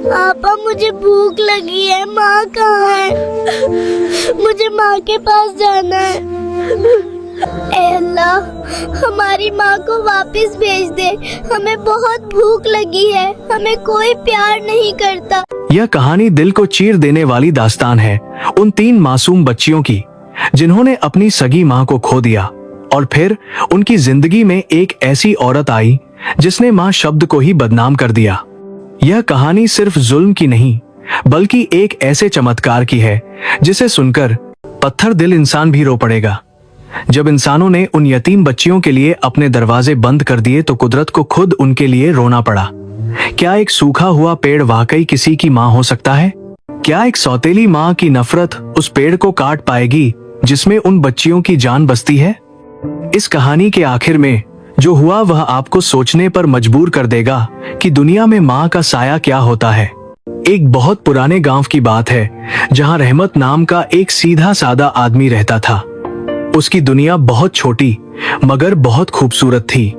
पापा मुझे भूख लगी है, माँ कहाँ है? मुझे माँ के पास जाना है। ए अल्लाह, हमारी माँ को वापस भेज दे, हमें बहुत भूख लगी है, हमें कोई प्यार नहीं करता। यह कहानी दिल को चीर देने वाली दास्तान है उन 3 मासूम बच्चियों की जिन्होंने अपनी सगी माँ को खो दिया और फिर उनकी जिंदगी में एक ऐसी औरत आई जिसने माँ शब्द को ही बदनाम कर दिया। यह कहानी सिर्फ जुल्म की नहीं बल्कि एक ऐसे चमत्कार की है जिसे सुनकर पत्थर दिल इंसान भी रो पड़ेगा। जब इंसानों ने उन यतीम बच्चियों के लिए अपने दरवाजे बंद कर दिए तो कुदरत को खुद उनके लिए रोना पड़ा। क्या एक सूखा हुआ पेड़ वाकई किसी की माँ हो सकता है? क्या एक सौतेली माँ की नफरत उस पेड़ को काट पाएगी जिसमें उन बच्चियों की जान बसती है? इस कहानी के आखिर में जो हुआ वह आपको सोचने पर मजबूर कर देगा कि दुनिया में माँ का साया क्या होता है। एक बहुत पुराने गांव की बात है जहां रहमत नाम का एक सीधा सादा आदमी रहता था। उसकी दुनिया बहुत छोटी मगर बहुत खूबसूरत थी।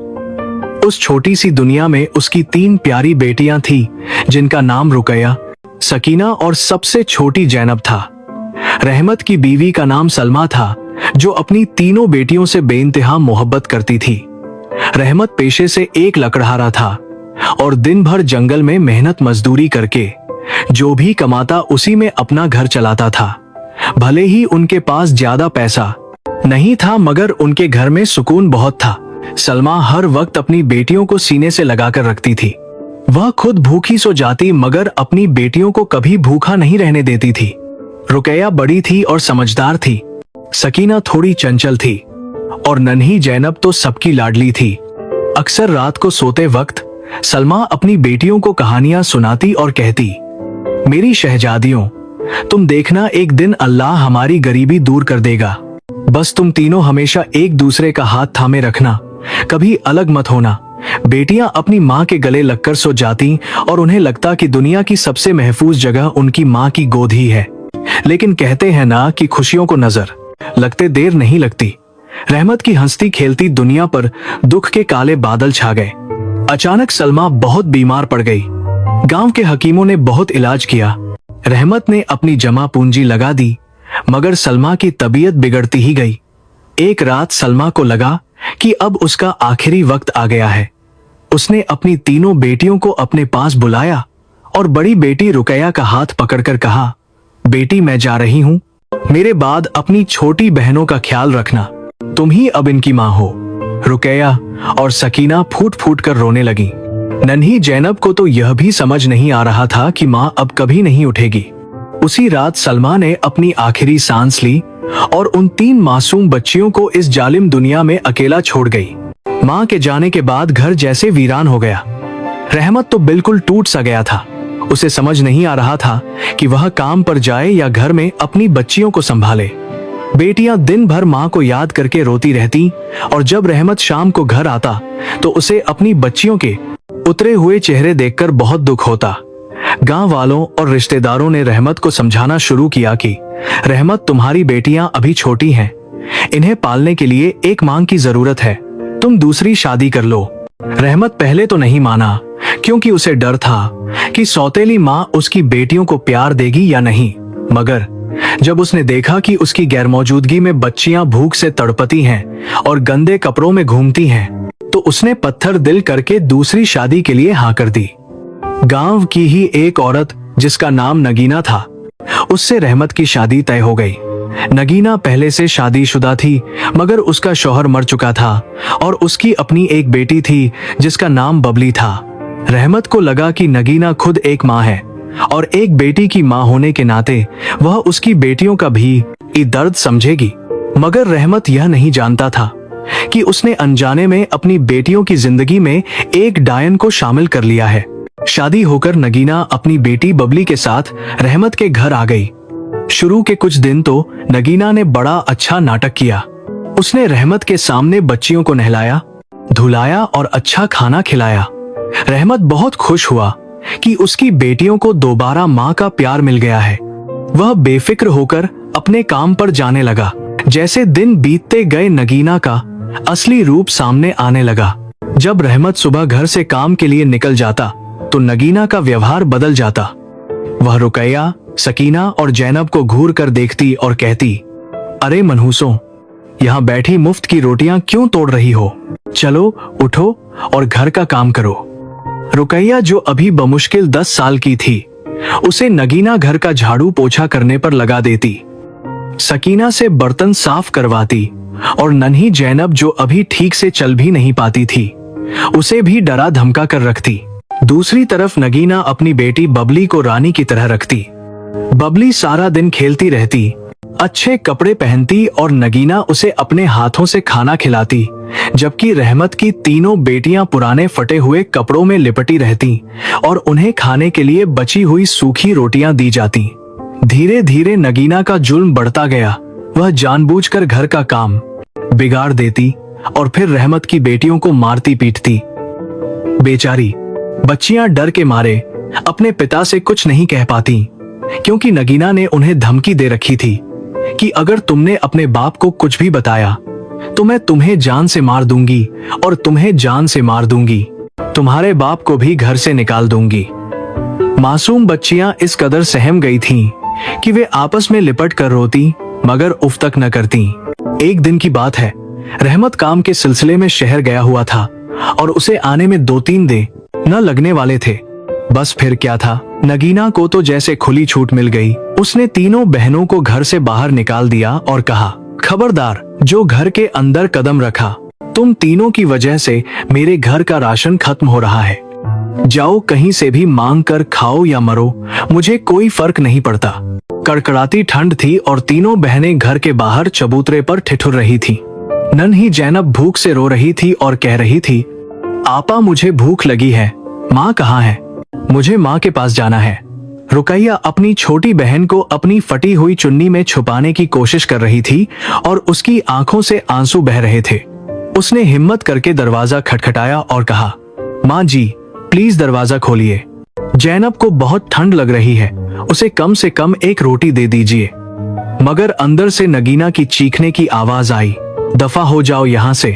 उस छोटी सी दुनिया में उसकी 3 प्यारी बेटियां थी जिनका नाम रुकैया, सकीना और सबसे छोटी जैनब था। रहमत की बीवी का नाम सलमा था जो अपनी तीनों बेटियों से बेइंतहा मोहब्बत करती थी। रहमत पेशे से एक लकड़हारा था और दिन भर जंगल में मेहनत मजदूरी करके जो भी कमाता उसी में अपना घर चलाता था। भले ही उनके पास ज्यादा पैसा नहीं था मगर उनके घर में सुकून बहुत था। सलमा हर वक्त अपनी बेटियों को सीने से लगाकर रखती थी। वह खुद भूखी सो जाती मगर अपनी बेटियों को कभी भूखा नहीं रहने देती थी। रुकैया बड़ी थी और समझदार थी, सकीना थोड़ी चंचल थी और नन्ही जैनब तो सबकी लाडली थी। अक्सर रात को सोते वक्त सलमा अपनी बेटियों को कहानियां सुनाती और कहती, मेरी शहजादियों, तुम देखना एक दिन अल्लाह हमारी गरीबी दूर कर देगा। बस तुम तीनों हमेशा एक दूसरे का हाथ थामे रखना, कभी अलग मत होना। बेटियां अपनी माँ के गले लगकर सो जाती और उन्हें लगता कि दुनिया की सबसे महफूज जगह उनकी माँ की गोद ही है। लेकिन कहते हैं ना कि खुशियों को नजर लगते देर नहीं लगती। रहमत की हंसती खेलती दुनिया पर दुख के काले बादल छा गए। अचानक सलमा बहुत बीमार पड़ गई। गांव के हकीमों ने बहुत इलाज किया। रहमत ने अपनी जमा पूंजी लगा दी मगर सलमा की तबीयत बिगड़ती ही गई। एक रात सलमा को लगा कि अब उसका आखिरी वक्त आ गया है। उसने अपनी तीनों बेटियों को अपने पास बुलाया और बड़ी बेटी रुकैया का हाथ पकड़कर कहा, बेटी मैं जा रही हूँ, मेरे बाद अपनी छोटी बहनों का ख्याल रखना, तुम ही अब इनकी माँ हो। रुकैया और सकीना फूट फूट कर रोने लगी। नन्ही जैनब को तो यह भी समझ नहीं आ रहा था कि माँ अब कभी नहीं उठेगी। उसी रात सलमा ने अपनी आखिरी सांस ली और उन 3 मासूम बच्चियों को इस जालिम दुनिया में अकेला छोड़ गई। माँ के जाने के बाद घर जैसे वीरान हो गया। रहमत तो बिल्कुल टूट सा गया था। उसे समझ नहीं आ रहा था कि वह काम पर जाए या घर में अपनी बच्चियों को संभाले। बेटियां दिन भर माँ को याद करके रोती रहती और जब रहमत शाम को घर आता तो उसे अपनी बच्चियों के उतरे हुए चेहरे देखकर बहुत दुख होता। गांव वालों और रिश्तेदारों ने रहमत को समझाना शुरू किया कि रहमत, तुम्हारी बेटियां अभी छोटी हैं, इन्हें पालने के लिए एक मां की जरूरत है, तुम दूसरी शादी कर लो। रहमत पहले तो नहीं माना क्योंकि उसे डर था कि सौतेली माँ उसकी बेटियों को प्यार देगी या नहीं, मगर जब उसने देखा कि उसकी गैरमौजूदगी में बच्चियां भूख से तड़पती हैं और गंदे कपड़ों में घूमती हैं, तो उसने पत्थर दिल करके दूसरी शादी के लिए हाँ कर दी। गांव की ही एक औरत जिसका नाम नगीना था, उससे रहमत की शादी तय हो गई। नगीना पहले से शादीशुदा थी मगर उसका शौहर मर चुका था और उसकी अपनी एक बेटी थी जिसका नाम बबली था। रहमत को लगा कि नगीना खुद एक माँ है और एक बेटी की माँ होने के नाते वह उसकी बेटियों का भी दर्द समझेगी। मगर रहमत यह नहीं जानता था कि उसने अनजाने में अपनी बेटियों की जिंदगी में एक डायन को शामिल कर लिया है। शादी होकर नगीना अपनी बेटी बबली के साथ रहमत के घर आ गई। शुरू के कुछ दिन तो नगीना ने बड़ा अच्छा नाटक किया। उसने रहमत के सामने बच्चियों को नहलाया, धुलाया और अच्छा खाना खिलाया। रहमत बहुत खुश हुआ कि उसकी बेटियों को दोबारा माँ का प्यार मिल गया है। वह बेफिक्र होकर अपने काम पर जाने लगा। जैसे दिन बीतते गए नगीना का असली रूप सामने आने लगा। जब रहमत सुबह घर से काम के लिए निकल जाता तो नगीना का व्यवहार बदल जाता। वह रुकैया, सकीना और जैनब को घूर कर देखती और कहती, अरे मनहूसों, यहाँ बैठी मुफ्त की रोटियां क्यों तोड़ रही हो? चलो उठो और घर का काम करो। रुकैया, जो अभी बमुश्किल 10 साल की थी, उसे नगीना घर का झाड़ू पोछा करने पर लगा देती, सकीना से बर्तन साफ करवाती और नन्ही जैनब, जो अभी ठीक से चल भी नहीं पाती थी, उसे भी डरा धमका कर रखती। दूसरी तरफ नगीना अपनी बेटी बबली को रानी की तरह रखती। बबली सारा दिन खेलती रहती, अच्छे कपड़े पहनती और नगीना उसे अपने हाथों से खाना खिलाती, जबकि रहमत की तीनों बेटियां पुराने फटे हुए कपड़ों में लिपटी रहती और उन्हें खाने के लिए बची हुई सूखी रोटियां दी जाती। धीरे धीरे नगीना का जुल्म बढ़ता गया। वह जानबूझकर घर का काम बिगाड़ देती और फिर रहमत की बेटियों को मारती पीटती। बेचारी बच्चियां डर के मारे अपने पिता से कुछ नहीं कह पाती, क्योंकि नगीना ने उन्हें धमकी दे रखी थी कि अगर तुमने अपने बाप को कुछ भी बताया तो मैं तुम्हें जान से मार दूंगी और तुम्हें जान से मार दूंगी, तुम्हारे बाप को भी घर से निकाल दूंगी। मासूम बच्चियां इस कदर सहम गई थीं कि वे आपस में लिपट कर रोती मगर उफ तक न करती। एक दिन की बात है, रहमत काम के सिलसिले में शहर गया हुआ था और उसे आने में 2-3 दिन न लगने वाले थे। बस फिर क्या था, नगीना को तो जैसे खुली छूट मिल गई। उसने तीनों बहनों को घर से बाहर निकाल दिया और कहा, खबरदार जो घर के अंदर कदम रखा, तुम तीनों की वजह से मेरे घर का राशन खत्म हो रहा है। जाओ कहीं से भी मांग कर खाओ या मरो, मुझे कोई फर्क नहीं पड़ता। कड़कड़ाती ठंड थी और तीनों बहनें घर के बाहर चबूतरे पर ठिठुर रही थी। नन्ही जैनब भूख से रो रही थी और कह रही थी, आपा मुझे भूख लगी है, माँ कहाँ है? मुझे माँ के पास जाना है। रुकैया अपनी छोटी बहन को अपनी फटी हुई चुन्नी में छुपाने की कोशिश कर रही थी और उसकी आंखों से आंसू बह रहे थे। उसने हिम्मत करके दरवाजा खटखटाया और कहा, माँ जी प्लीज दरवाजा खोलिए, जैनब को बहुत ठंड लग रही है, उसे कम से कम एक रोटी दे दीजिए। मगर अंदर से नगीना की चीखने की आवाज आई, दफा हो जाओ यहाँ से,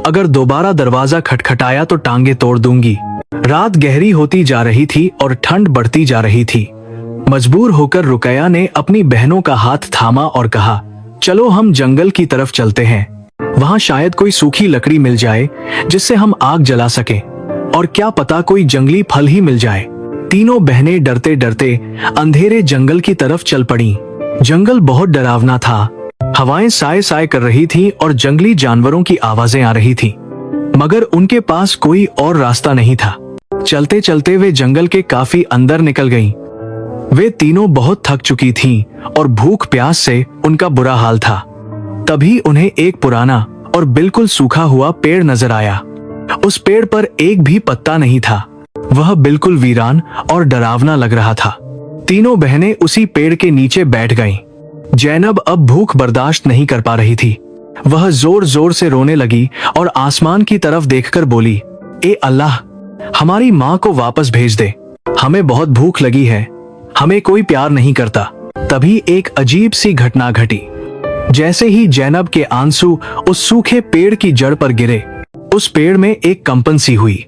अगर दोबारा दरवाजा खटखटाया तो टांगे तोड़ दूंगी। रात गहरी होती जा रही थी और ठंड बढ़ती जा रही थी। मजबूर होकर रुकैया ने अपनी बहनों का हाथ थामा और कहा, चलो हम जंगल की तरफ चलते हैं, वहां शायद कोई सूखी लकड़ी मिल जाए जिससे हम आग जला सके, और क्या पता कोई जंगली फल ही मिल जाए। तीनों बहनें डरते डरते अंधेरे जंगल की तरफ चल पड़ी। जंगल बहुत डरावना था, हवाएं साए साए कर रही थीं और जंगली जानवरों की आवाजें आ रही थीं, मगर उनके पास कोई और रास्ता नहीं था। चलते चलते वे जंगल के काफी अंदर निकल गईं। वे तीनों बहुत थक चुकी थीं और भूख प्यास से उनका बुरा हाल था। तभी उन्हें एक पुराना और बिल्कुल सूखा हुआ पेड़ नजर आया। उस पेड़ पर एक भी पत्ता नहीं था, वह बिल्कुल वीरान और डरावना लग रहा था। तीनों बहनें उसी पेड़ के नीचे बैठ गईं। जैनब अब भूख बर्दाश्त नहीं कर पा रही थी। वह जोर जोर से रोने लगी और आसमान की तरफ देखकर बोली, ए अल्लाह, हमारी माँ को वापस भेज दे, हमें बहुत भूख लगी है, हमें कोई प्यार नहीं करता। तभी एक अजीब सी घटना घटी। जैसे ही जैनब के आंसू उस सूखे पेड़ की जड़ पर गिरे, उस पेड़ में एक कंपन सी हुई।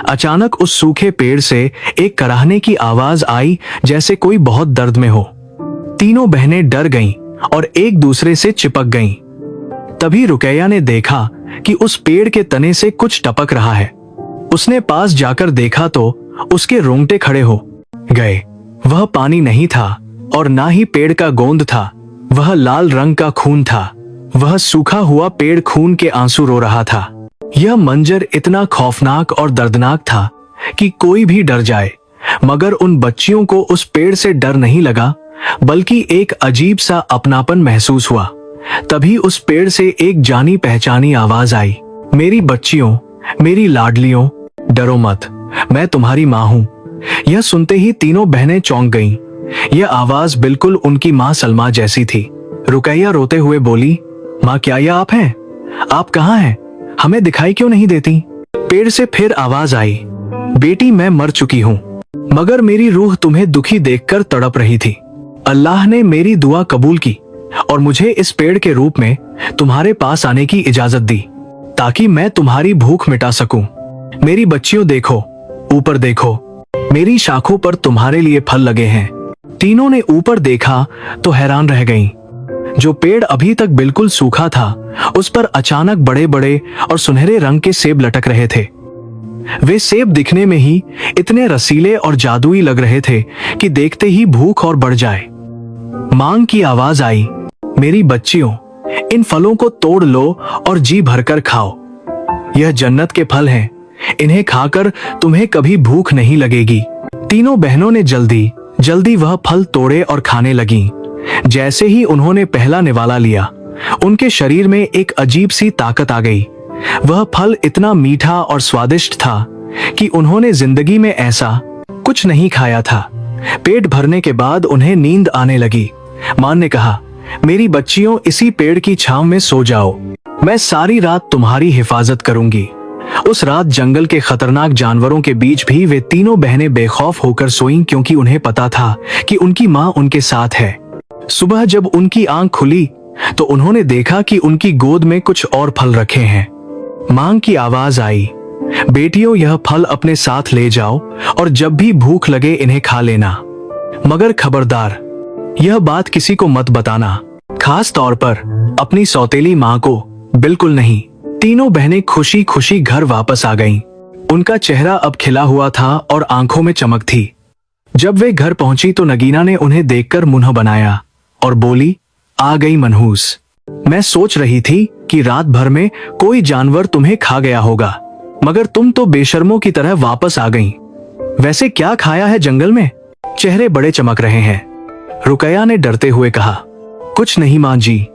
अचानक उस सूखे पेड़ से एक कराहने की आवाज आई, जैसे कोई बहुत दर्द में हो। तीनों बहनें डर गईं और एक दूसरे से चिपक गईं। तभी रुकैया ने देखा कि उस पेड़ के तने से कुछ टपक रहा है। उसने पास जाकर देखा तो उसके रोंगटे खड़े हो गए। वह पानी नहीं था और ना ही पेड़ का गोंद था, वह लाल रंग का खून था। वह सूखा हुआ पेड़ खून के आंसू रो रहा था। यह मंजर इतना खौफनाक और दर्दनाक था कि कोई भी डर जाए, मगर उन बच्चियों को उस पेड़ से डर नहीं लगा, बल्कि एक अजीब सा अपनापन महसूस हुआ। तभी उस पेड़ से एक जानी पहचानी आवाज आई, मेरी बच्चियों, मेरी लाडलियों, डरो मत, मैं तुम्हारी माँ हूँ। यह सुनते ही तीनों बहनें चौंक गईं। यह आवाज बिल्कुल उनकी माँ सलमा जैसी थी। रुकैया रोते हुए बोली, माँ क्या यह आप हैं? आप कहाँ हैं? हमें दिखाई क्यों नहीं देती? पेड़ से फिर आवाज आई, बेटी मैं मर चुकी हूँ, मगर मेरी रूह तुम्हें दुखी देखकर तड़प रही थी। अल्लाह ने मेरी दुआ कबूल की और मुझे इस पेड़ के रूप में तुम्हारे पास आने की इजाजत दी, ताकि मैं तुम्हारी भूख मिटा सकूं। मेरी बच्चियों देखो, ऊपर देखो, मेरी शाखों पर तुम्हारे लिए फल लगे हैं। तीनों ने ऊपर देखा तो हैरान रह गईं। जो पेड़ अभी तक बिल्कुल सूखा था, उस पर अचानक बड़े बड़े और सुनहरे रंग के सेब लटक रहे थे। वे सेब दिखने में ही इतने रसीले और जादुई लग रहे थे कि देखते ही भूख और बढ़ जाए। मांग की आवाज आई, मेरी बच्चियों, इन फलों को तोड़ लो और जी भरकर खाओ। यह जन्नत के फल हैं, इन्हें खाकर तुम्हें कभी भूख नहीं लगेगी। तीनों बहनों ने जल्दी जल्दी वह फल तोड़े और खाने लगीं। जैसे ही उन्होंने पहला निवाला लिया, उनके शरीर में एक अजीब सी ताकत आ गई। वह फल इतना मीठा और स्वादिष्ट था कि उन्होंने जिंदगी में ऐसा कुछ नहीं खाया था। पेट भरने के बाद उन्हें नींद आने लगी। मां ने कहा, मेरी बच्चियों, इसी पेड़ की छांव में सो जाओ, मैं सारी रात तुम्हारी हिफाजत करूंगी। उस रात जंगल के खतरनाक जानवरों के बीच भी वे तीनों बहनें बेखौफ होकर सोईं, क्योंकि उन्हें पता था कि उनकी मां उनके साथ है। सुबह जब उनकी आंख खुली तो उन्होंने देखा कि उनकी गोद में कुछ और फल रखे हैं। मां की आवाज आई, बेटियों, यह फल अपने साथ ले जाओ और जब भी भूख लगे इन्हें खा लेना, मगर खबरदार, यह बात किसी को मत बताना, खास तौर पर अपनी सौतेली मां को बिल्कुल नहीं। तीनों बहनें खुशी खुशी घर वापस आ गईं। उनका चेहरा अब खिला हुआ था और आंखों में चमक थी। जब वे घर पहुंची तो नगीना ने उन्हें देखकर मुंह बनाया और बोली, आ गई मनहूस। मैं सोच रही थी कि रात भर में कोई जानवर तुम्हें खा गया होगा, मगर तुम तो बेशर्मों की तरह वापस आ गईं। वैसे क्या खाया है जंगल में? चेहरे बड़े चमक रहे हैं। रुकैया ने डरते हुए कहा, कुछ नहीं मां जी,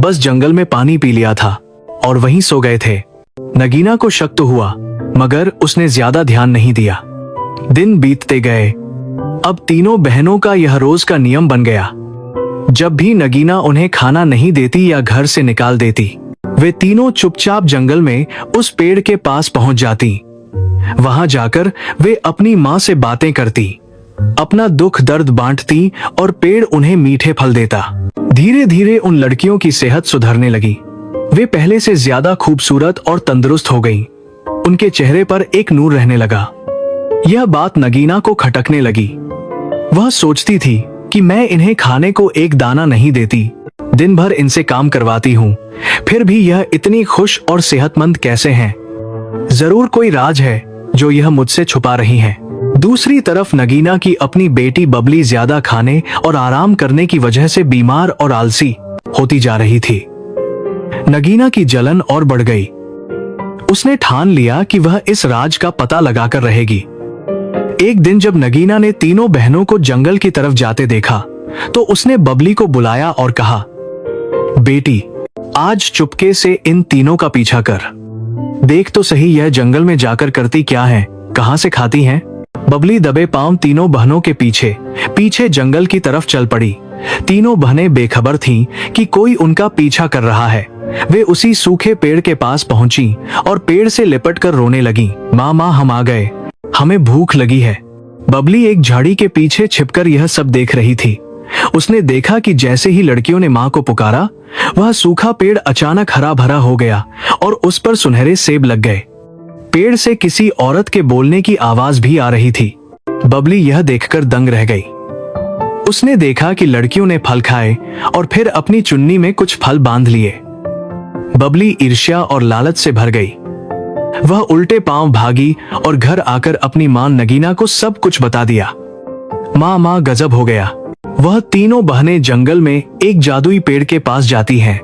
बस जंगल में पानी पी लिया था और वहीं सो गए थे। नगीना को शक तो हुआ, मगर उसने ज्यादा ध्यान नहीं दिया। दिन बीतते गए। अब तीनों बहनों का यह रोज का नियम बन गया। जब भी नगीना उन्हें खाना नहीं देती या घर से निकाल देती, वे तीनों चुपचाप जंगल में उस पेड़ के पास पहुंच जाती। वहां जाकर वे अपनी मां से बातें करती, अपना दुख दर्द बांटती और पेड़ उन्हें मीठे फल देता। धीरे धीरे उन लड़कियों की सेहत सुधरने लगी। वे पहले से ज्यादा खूबसूरत और तंदुरुस्त हो गईं। उनके चेहरे पर एक नूर रहने लगा। यह बात नगीना को खटकने लगी। वह सोचती थी कि मैं इन्हें खाने को एक दाना नहीं देती, दिन भर इनसे काम करवाती हूँ, फिर भी यह इतनी खुश और सेहतमंद कैसे हैं? जरूर कोई राज है जो यह मुझसे छुपा रही हैं। दूसरी तरफ नगीना की अपनी बेटी बबली ज्यादा खाने और आराम करने की वजह से बीमार और आलसी होती जा रही थी। नगीना की जलन और बढ़ गई। उसने ठान लिया कि वह इस राज का पता लगाकर रहेगी। एक दिन जब नगीना ने तीनों बहनों को जंगल की तरफ जाते देखा तो उसने बबली को बुलाया और कहा, बेटी, आज चुपके से इन तीनों का पीछा कर। देख तो सही यह जंगल में जाकर करती क्या है, कहां से खाती हैं। बबली दबे पांव तीनों बहनों के पीछे पीछे जंगल की तरफ चल पड़ी। तीनों बहनें बेखबर थीं कि कोई उनका पीछा कर रहा है। वे उसी सूखे पेड़ के पास पहुंची और पेड़ से लिपट कर रोने लगी। माँ, हम आ गए, हमें भूख लगी है। बबली एक झाड़ी के पीछे छिपकर यह सब देख रही थी। उसने देखा कि जैसे ही लड़कियों ने माँ को पुकारा, वह सूखा पेड़ अचानक हरा भरा हो गया और उस पर सुनहरे सेब लग गए। पेड़ से किसी औरत के बोलने की आवाज भी आ रही थी। बबली यह देखकर दंग रह गई। उसने देखा कि लड़कियों ने फल खाए और फिर अपनी चुन्नी में कुछ फल बांध लिए। बबली ईर्ष्या और लालच से भर गई। वह उल्टे पांव भागी और घर आकर अपनी मां नगीना को सब कुछ बता दिया। मां गजब हो गया। वह तीनों बहनें जंगल में एक जादुई पेड़ के पास जाती हैं।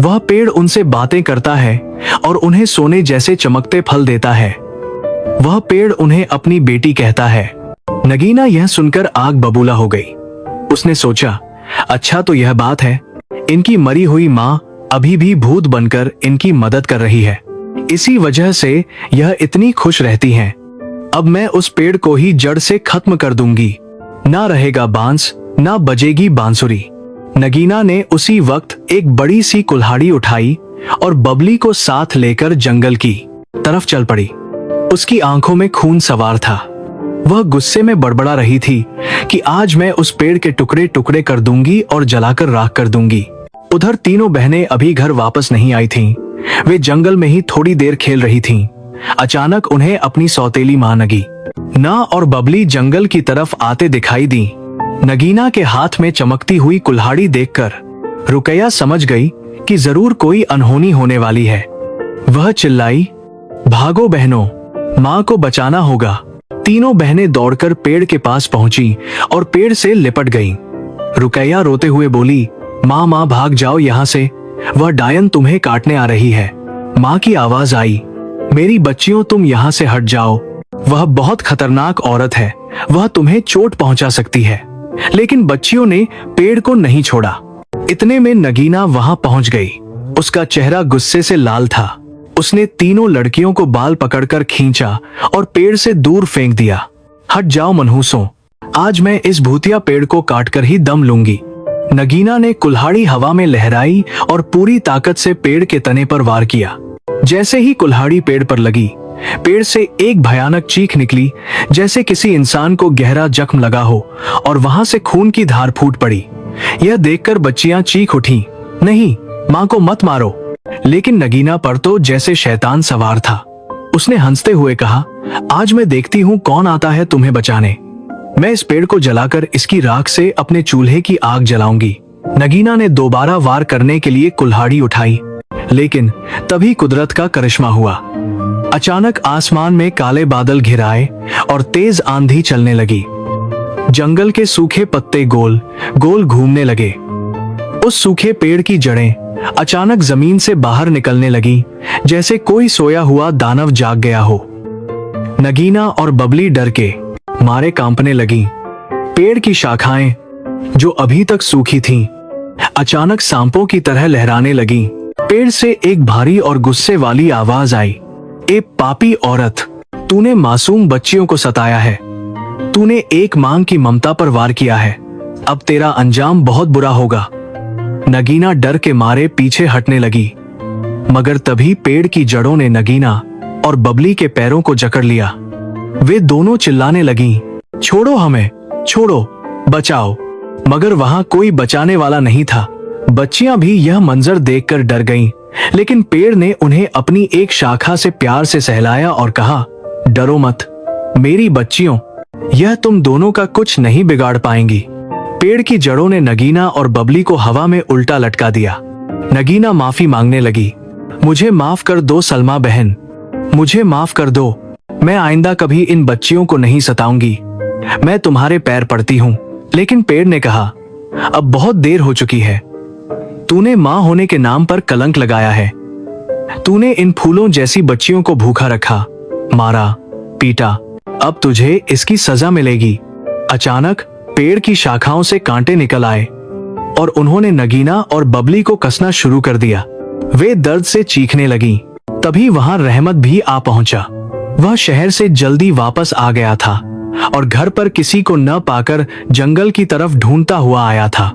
वह पेड़ उनसे बातें करता है और उन्हें सोने जैसे चमकते फल देता है। वह पेड़ उन्हें अपनी बेटी कहता है। नगीना यह सुनकर आग बबूला हो गई। उसने सोचा, अच्छा तो यह बात है, इनकी मरी हुई मां अभी भी भूत बनकर इनकी मदद कर रही है, इसी वजह से यह इतनी खुश रहती हैं। अब मैं उस पेड़ को ही जड़ से खत्म कर दूंगी, ना रहेगा बांस, ना बजेगी बांसुरी। नगीना ने उसी वक्त एक बड़ी सी कुल्हाड़ी उठाई और बबली को साथ लेकर जंगल की तरफ चल पड़ी। उसकी आंखों में खून सवार था। वह गुस्से में बड़बड़ा रही थी कि आज मैं उस पेड़ के टुकड़े टुकड़े कर दूंगी और जलाकर राख कर दूंगी। उधर तीनों बहनें अभी घर वापस नहीं आई थीं। वे जंगल में ही थोड़ी देर खेल रही थीं। अचानक उन्हें अपनी सौतेली मां नगीना और बबली जंगल की तरफ आते दिखाई दी। नगीना के हाथ में चमकती हुई कुल्हाड़ी देखकर रुकैया समझ गई कि जरूर कोई अनहोनी होने वाली है। वह चिल्लाई, भागो बहनों, माँ को बचाना होगा। तीनों बहनें दौड़कर पेड़ के पास पहुंची और पेड़ से लिपट गईं। रुकैया रोते हुए बोली, माँ माँ भाग जाओ यहाँ से, वह डायन तुम्हें काटने आ रही है। माँ की आवाज आई, मेरी बच्चियों तुम यहाँ से हट जाओ, वह बहुत खतरनाक औरत है, वह तुम्हें चोट पहुंचा सकती है। लेकिन बच्चियों ने पेड़ को नहीं छोड़ा। इतने में नगीना वहां पहुंच गई। उसका चेहरा गुस्से से लाल था। उसने तीनों लड़कियों को बाल पकड़कर खींचा और पेड़ से दूर फेंक दिया। हट जाओ मनहूसों, आज मैं इस भूतिया पेड़ को काटकर ही दम लूंगी। नगीना ने कुल्हाड़ी हवा में लहराई और पूरी ताकत से पेड़ के तने पर वार किया। जैसे ही कुल्हाड़ी पेड़ पर लगी, पेड़ से एक भयानक चीख निकली, जैसे किसी इंसान को गहरा जख्म लगा हो और वहां से खून की धार फूट पड़ी। यह देखकर बच्चियां चीख उठी, नहीं, माँ को मत मारो। लेकिन नगीना पर तो जैसे शैतान सवार था। उसने हंसते हुए कहा, आज मैं देखती हूँ कौन आता है तुम्हें बचाने। मैं इस पेड़ को जलाकर इसकी राख से अपने चूल्हे की आग जलाऊंगी। नगीना ने दोबारा वार करने के लिए कुल्हाड़ी उठाई, लेकिन तभी कुदरत का करिश्मा हुआ। अचानक आसमान में काले बादल घिर आए और तेज आंधी चलने लगी। जंगल के सूखे पत्ते गोल गोल घूमने लगे। उस सूखे पेड़ की जड़ें अचानक जमीन से बाहर निकलने लगी, जैसे कोई सोया हुआ दानव जाग गया हो। नगीना और बबली डर के मारे कांपने लगी। पेड़ की शाखाएं, जो अभी तक सूखी थीं, अचानक सांपों की तरह लहराने लगी। पेड़ से एक भारी और गुस्से वाली आवाज आई, ए पापी औरत, तूने मासूम बच्चियों को सताया है, तूने एक मां की ममता पर वार किया है, अब तेरा अंजाम बहुत बुरा होगा। नगीना डर के मारे पीछे हटने लगी, मगर तभी पेड़ की जड़ों ने नगीना और बबली के पैरों को जकड़ लिया। वे दोनों चिल्लाने लगीं, छोड़ो हमें, छोड़ो, बचाओ। मगर वहां कोई बचाने वाला नहीं था। बच्चियां भी यह मंजर देखकर डर गईं, लेकिन पेड़ ने उन्हें अपनी एक शाखा से प्यार से सहलाया और कहा, डरो मत मेरी बच्चियों, यह तुम दोनों का कुछ नहीं बिगाड़ पाएंगी। पेड़ की जड़ों ने नगीना और बबली को हवा में उल्टा लटका दिया। नगीना माफी मांगने लगी, मुझे माफ कर दो सलमा बहन, मुझे माफ कर दो, मैं आइंदा कभी इन बच्चियों को नहीं सताऊंगी, मैं तुम्हारे पैर पड़ती हूँ। लेकिन पेड़ ने कहा, अब बहुत देर हो चुकी है, तूने माँ होने के नाम पर कलंक लगाया है, तूने इन फूलों जैसी बच्चियों को भूखा रखा, मारा, पीटा, अब तुझे इसकी सजा मिलेगी। अचानक पेड़ की शाखाओं से कांटे निकल आए और उन्होंने नगीना और बबली को कसना शुरू कर दिया। वे दर्द से चीखने लगीं। तभी वहां रहमत भी आ पहुंचा। वह शहर से जल्दी वापस आ गया था और घर पर किसी को न पाकर जंगल की तरफ ढूंढता हुआ आया था।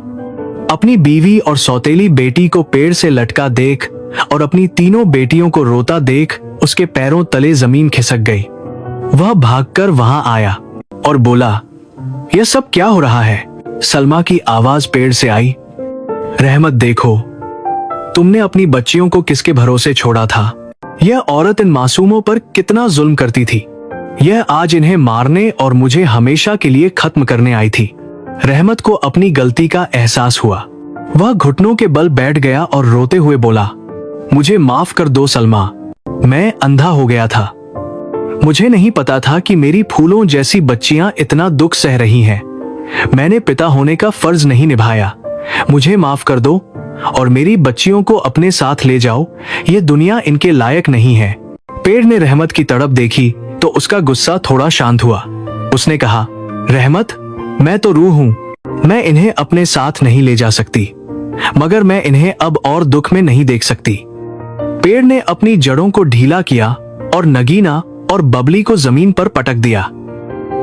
अपनी बीवी और सौतेली बेटी को पेड़ से लटका देख और अपनी तीनों बेटियों को रोता देख उसके पैरों तले जमीन खिसक गई। वह भागकर वहां आया और बोला, यह सब क्या हो रहा है? सलमा की आवाज पेड़ से आई, रहमत देखो, तुमने अपनी बच्चियों को किसके भरोसे छोड़ा था? यह औरत इन मासूमों पर कितना जुल्म करती थी। यह आज इन्हें मारने और मुझे हमेशा के लिए खत्म करने आई थी। रहमत को अपनी गलती का एहसास हुआ। वह घुटनों के बल बैठ गया और रोते हुए बोला, मुझे माफ कर दो सलमा, मैं अंधा हो गया था। मुझे नहीं पता था कि मेरी फूलों जैसी बच्चियां इतना दुख सह रही हैं। मैंने पिता होने का फर्ज नहीं निभाया। मुझे माफ कर दो और मेरी बच्चियों को अपने साथ ले जाओ, ये दुनिया इनके लायक नहीं है। पेड़ ने रहमत की तड़प देखी तो उसका गुस्सा थोड़ा शांत हुआ। उसने कहा, रहमत, मैं तो रूह हूं, मैं इन्हें अपने साथ नहीं ले जा सकती, मगर मैं इन्हें अब और दुख में नहीं देख सकती। पेड़ ने अपनी जड़ों को ढीला किया और नगीना और बबली को जमीन पर पटक दिया।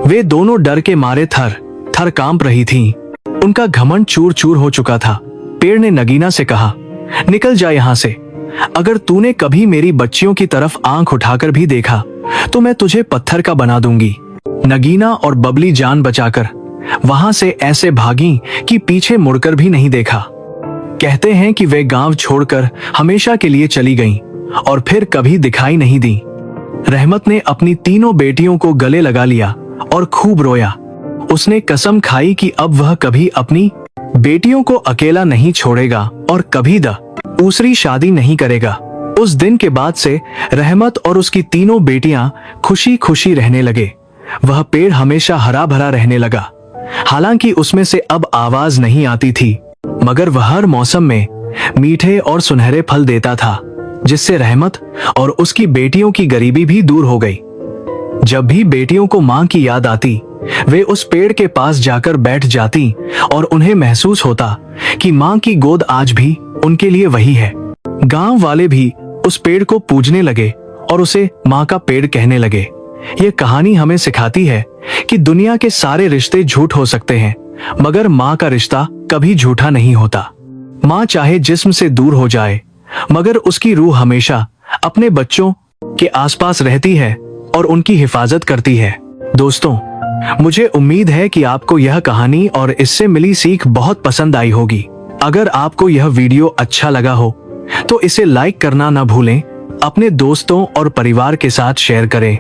वे दोनों डर के मारे थर थर कांप रही थीं। उनका घमंड चूर चूर हो चुका था। पेड़ ने नगीना से कहा, निकल जा यहाँ से। अगर तूने कभी मेरी बच्चियों की तरफ आंख उठाकर भी देखा तो मैं तुझे पत्थर का बना दूंगी। नगीना और बबली जान बचाकर वहां से ऐसे भागी कि पीछे मुड़कर भी नहीं देखा। कहते हैं कि वे गांव छोड़कर हमेशा के लिए चली गईं और फिर कभी दिखाई नहीं दी। रहमत ने अपनी तीनों बेटियों को गले लगा लिया और खूब रोया। उसने कसम खाई कि अब वह कभी अपनी बेटियों को अकेला नहीं छोड़ेगा और कभी दूसरी शादी नहीं करेगा। उस दिन के बाद से रहमत और उसकी तीनों बेटियां खुशी खुशी रहने लगे। वह पेड़ हमेशा हरा भरा रहने लगा। हालांकि उसमें से अब आवाज नहीं आती थी, मगर वह हर मौसम में मीठे और सुनहरे फल देता था, जिससे रहमत और उसकी बेटियों की गरीबी भी दूर हो गई। जब भी बेटियों को मां की याद आती, वे उस पेड़ के पास जाकर बैठ जाती और उन्हें महसूस होता कि मां की गोद आज भी उनके लिए वही है। गांव वाले भी उस पेड़ को पूजने लगे और उसे मां का पेड़ कहने लगे। यह कहानी हमें सिखाती है कि दुनिया के सारे रिश्ते झूठ हो सकते हैं, मगर मां का रिश्ता कभी झूठा नहीं होता। मां चाहे जिस्म से दूर हो जाए, मगर उसकी रूह हमेशा अपने बच्चों के आसपास रहती है और उनकी हिफाजत करती है। दोस्तों, मुझे उम्मीद है कि आपको यह कहानी और इससे मिली सीख बहुत पसंद आई होगी। अगर आपको यह वीडियो अच्छा लगा हो तो इसे लाइक करना न भूलें, अपने दोस्तों और परिवार के साथ शेयर करें।